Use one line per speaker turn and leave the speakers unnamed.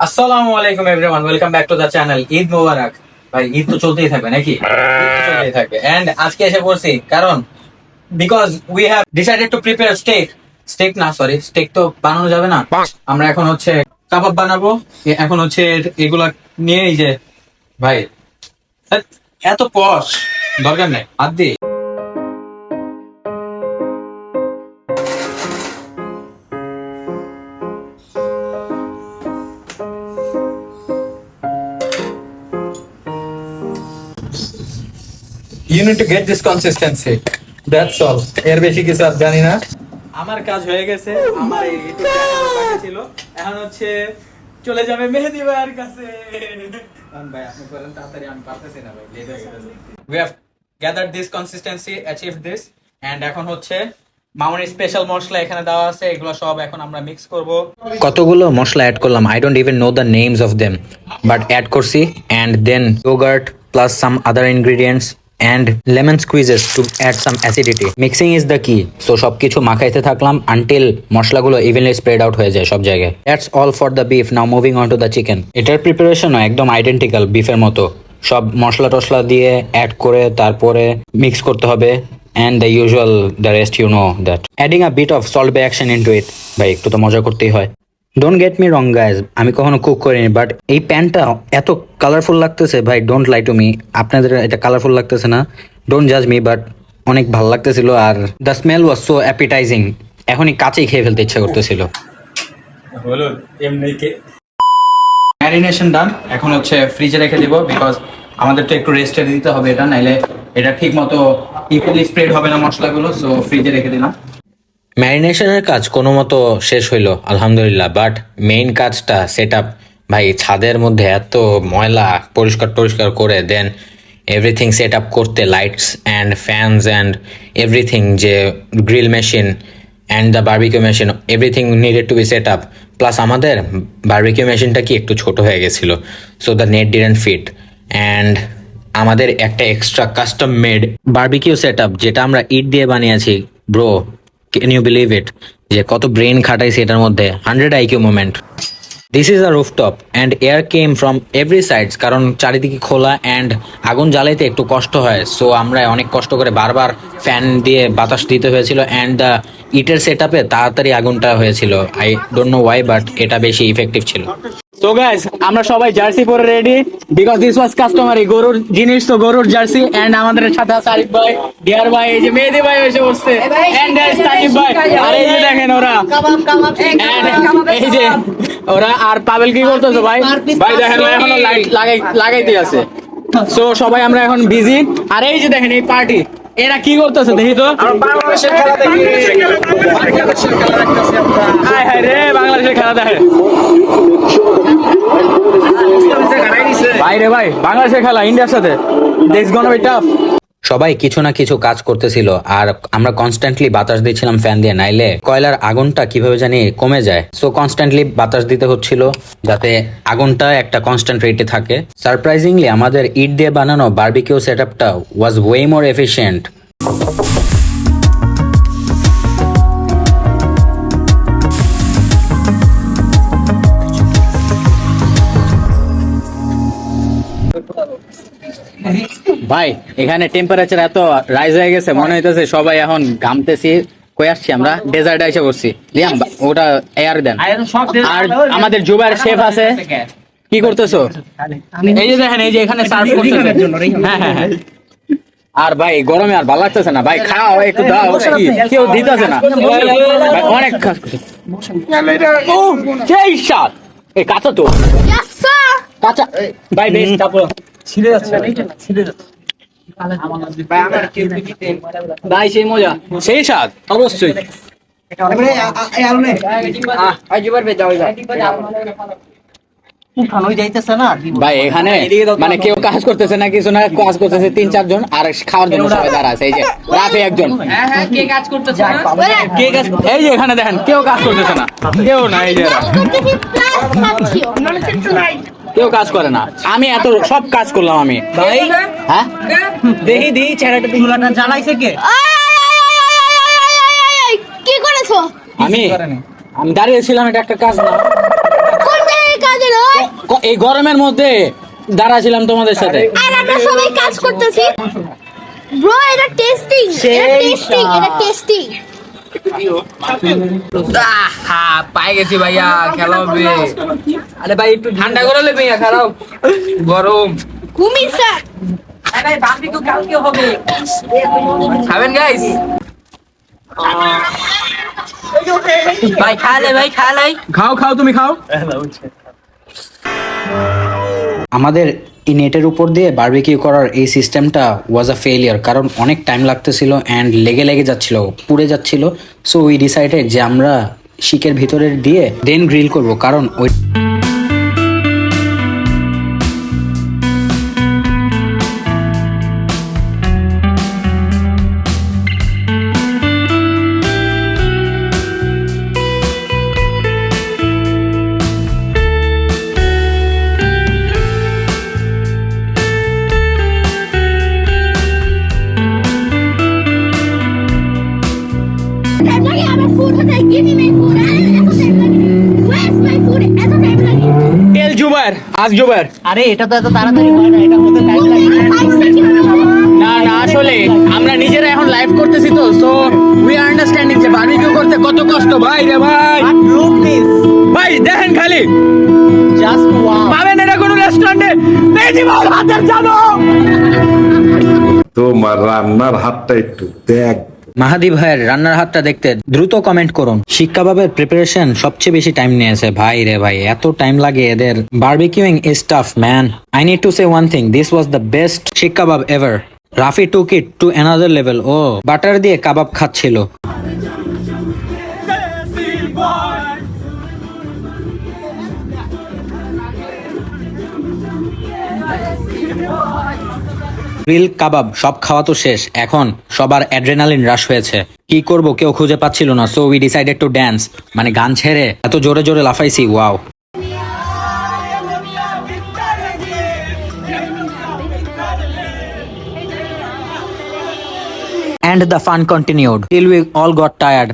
আসসালামু আলাইকুম everyone, welcome back to the channel. Eid Mubarak. ভাই ঈদ তো চলতেই থাকবে নাকি? ঈদ তো চলতেই থাকবে। এন্ড আজকে এসে পড়ছি কারণ because we have decided to prepare steak তো বানানো যাবে না। আমরা এখন হচ্ছে কাবাব বানাবো। এখন হচ্ছে এগুলা নিয়ে এই যে ভাই ধ্যাৎ, এত পশ দরকার নেই, হাত দিয়ে You need to get this consistency. That's all. এর বেশি কিছু আর জানি না। আমার কাজ হয়ে গেছে। আমার এই ইউটিউব চ্যানেল বাকি ছিল। এখন হচ্ছে চলে যাবে মেহেদী ভাইয়ের কাছে। ভাই আপনি করেন তাড়াতাড়ি, আমি পারতেছি না ভাই, লেট হয়ে গেছে। We have gathered this consistency, achieved this, and এখন হচ্ছে মামুনির স্পেশাল মশলা এখানে দেওয়া আছে। এগুলো সব এখন আমরা মিক্স করব।
কতগুলো মশলা অ্যাড করলাম, I don't even know the names of them, but add করছি। And then yogurt plus some other ingredients and lemon squeezes to add some acidity. Mixing is the key. So সবকিছু মাখাইতে থাকলাম until মশলাগুলো evenly spread out হয়ে যায় সব জায়গায়. That's all for the beef. Now moving on to the chicken. এটার প্রিপারেশনও একদম identical বিফের মতো। সব মশলা টশলা দিয়ে অ্যাড করে তারপরে মিক্স করতে হবে। And the usual, the rest you know that. Adding a bit of salt bay action into it. ভাই একটু তো মজা করতেই হয়। Don't get me wrong guys, আমি কখনো কুক করিনি, বাট এই প্যানটা এত কালারফুল লাগতেছে ভাই। ডোন্ট লাই টু মি, আপনাদের এটা কালারফুল লাগতেছে না, ডোন্ট জাজ মি, বাট অনেক ভালো লাগতেছিল। আর the smell was so appetizing, এখনই কাঁচেই খেয়ে ফেলতে ইচ্ছা করতেছিল।
হলো এমনি কে ম্যারিনেশন ডান। এখন হচ্ছে ফ্রিজে রেখে দিব, বিকজ আমাদের তো একটু রেস্টে দিতে হবে এটা, নাইলে এটা ঠিক মতো ইকুয়ালি স্প্রেড হবে না মশলাগুলো। সো ফ্রিজে রেখে দিলাম।
ম্যারিনেশনের কাজ কোনো মতো শেষ হইলো আলহামদুলিল্লাহ, বাট মেইন কাজটা সেট আপ। ভাই ছাদের মধ্যে এত ময়লা পরিষ্কার করে দেন এভরিথিং সেট আপ করতে, lights and fans and everything, যে grill machine and the barbecue machine, everything needed to be set up. Plus আমাদের বারবিকিউ মেশিনটা কি একটু ছোট হয়ে গেছিলো, so the net didn't fit. And আমাদের একটা extra custom made barbecue set up, যেটা আমরা ইট দিয়ে বানিয়েছি। Bro, can you believe it, যে কত ব্রেন খাটাইছি এটার মধ্যে। 100 IQ moment. This is a rooftop and air came from every sides, কারণ চারিদিকে খোলা অ্যান্ড আগুন জ্বালাইতে একটু কষ্ট হয়। সো আমরা অনেক কষ্ট করে বারবার ফ্যান দিয়ে বাতাস দিতে হয়েছিল। অ্যান্ড দ্য ইটের সেট আপে তাড়াতাড়ি আগুনটা হয়েছিল। I don't know Y, but এটা বেশি ইফেক্টিভ ছিল।
সো গাইস, আমরা সবাই জার্সি পরে ready, because this was customary. গরুর জিনিস তো গরুর জার্সি। এন্ড আমাদের সাথে আছে আরিফ ভাই, ডিয়ার ভাই, এই যে মেহেদী ভাই এসে বসছে, এন্ড তানিম ভাই। আর এই যে দেখেন ওরা, এই যে ওরা। আর পাবেল কি করতেছে ভাই? ভাই দেখেন এখনো লাইট লাগাইতে আছে। সো সবাই আমরা এখন বিজি। আর এই যে দেখেন এই পার্টি, এরা কি করতেছে দেখি তো। বাংলাদেশের খেলা দেখি, হায় হায় রে, বাংলাদেশের খেলা দেখে ভাই রে ভাই। বাংলাদেশের খেলা ইন্ডিয়ার সাথে, দিস গোনা বি টাফ।
সবাই কিছু না কিছু কাজ করতেছিল, আর আমরা কনস্ট্যান্টলি বাতাস দিচ্ছিলাম ফ্যান দিয়ে, নাইলে কয়লার আগুনটা কিভাবে জানি কমে যায়। সো কনস্ট্যান্টলি বাতাস দিতে হচ্ছিল যাতে আগুনটা একটা কনস্ট্যান্ট রেটে থাকে। সারপ্রাইজিংলি আমাদের ইট দিয়ে বানানো বারবিকিউ সেট আপটা ওয়াজ ওয়ে মোর এফিশিয়েন্ট।
ভাই এখানে টেম্পারেচার এত রাইজ হয়ে গেছে, মনে হইতেছে সবাই এখন ঘামতেছি। কই আসছি আমরা? ডেজার্টে এসে করছি। লিয়াম ওটা এয়ার দেন। আর আমাদের জুবাইর শেফ আছে। কি করতেছো? এই যে দেখেন, এই যে এখানে সার্ভ করতেছে। হ্যাঁ হ্যাঁ হ্যাঁ। আর ভাই গরমে আর ভালো লাগতেছে না ভাই, খাও একটু দাও। কি কেউ দিতেছে না ভাই, অনেক সেই স্বাদ। এই কাঁচা তো কাঁচা ভাই, বেশ তারপর ছিঁড়ে যাচ্ছে ভাই, সেই মজা সেই স্বাদ অবশ্যই। ভাই এখানে মানে কেউ কাজ করতেছে না, কিছু না, কাজ করতেছে 3-4 জন, আর খাওয়ার জন্য সবাই দাঁড়া আছে। এই যে রাফি একজন, এই যে এখানে দেখেন কেউ কাজ করতেছে না, কেউ না, এই যে কেউ কাজ করে না। আমি এত সব কাজ করলাম আমি ভাই। হ্যাঁ দেখি ছেড়াটা জ্বালাইছে কে?
কি করেছো?
আমি দাঁড়িয়ে ছিলাম, এটা একটা কাজ না।
কোন জায়গায় কাজ হলো?
এই গরমের মধ্যে দাঁড়া ছিলাম তোমাদের সাথে।
আর আমরা সবাই কাজ করতেছি ব্রো, এটা টেস্টিং, এটা টেস্টিং।
পাই গেছি ভাইয়া, খেলা হবে। আরে ভাই একটু ঠান্ডা করে লে ভাইয়া, খারাপ গরম।
কুমির স্যার,
ভাই বারবিকিউ কালকে হবে, খাবেন গাইস? ভাই খালে, ভাই খালে,
খাও তুমি খাও।
আমাদের এই নেটের উপর দিয়ে বারবিকিউ করার এই সিস্টেমটা ওয়াজ আ ফেলিয়ার, কারণ অনেক টাইম লাগতেছিল অ্যান্ড লেগে যাচ্ছিল, পুড়ে যাচ্ছিল। সো উই ডিসাইডেড যে আমরা শিকের ভিতরে দিয়ে দেন গ্রিল করব, কারণ ওই
টাইম লাগে আমার ফুড হতে, গিভ মি মাই ফুড। এত টাইম লাগে, ওয়েস মাই ফুড, এত টাইম লাগে।
টেল জুবার, আজ জুবার।
আরে এটা তো এত তাড়াতাড়ি হয় না, এটা হতে টাইম লাগে।
5 সেকেন্ড
না আসলে আমরা নিজেরা এখন লাইভ করতেছি তো, সো উই আর আন্ডারস্ট্যান্ডিং যে বারবিকিউ করতে কত কষ্ট। ভাই রে ভাই,
লুক দিস,
ভাই দেখেন খালি
জাস্ট ওয়াও।
পাবেন এটা কোনো রেস্টুরেন্টে। মেজি ভাই হাতের জানো।
তোমার রান্নার হাতটা একটু দেখ।
মাহাদি ভাইয়ের রান্নার হাতটা দেখতে দ্রুত কমেন্ট করুন। শিক কাবাবের প্রিপারেশন সবচেয়ে বেশি টাইম নিয়েছে। ভাই রে ভাই, এত টাইম লাগে এদের। Barbecuing is tough man. I need to say one thing, this was the best seekh kebab ever. Rafi took it to another level. ও বাটার দিয়ে কাবাব খাচ্ছিল। গ্রিল কাবাব সব খাওয়া তো শেষ, এখন সবার অ্যাড্রেনালিন রাশ হয়েছে। কি করব কেউ খুঁজে পাচ্ছিল না, so we decided to dance. মানে গান ছেড়ে এত জোরে জোরে লাফাইছি, wow. And the fun continued till we all got tired.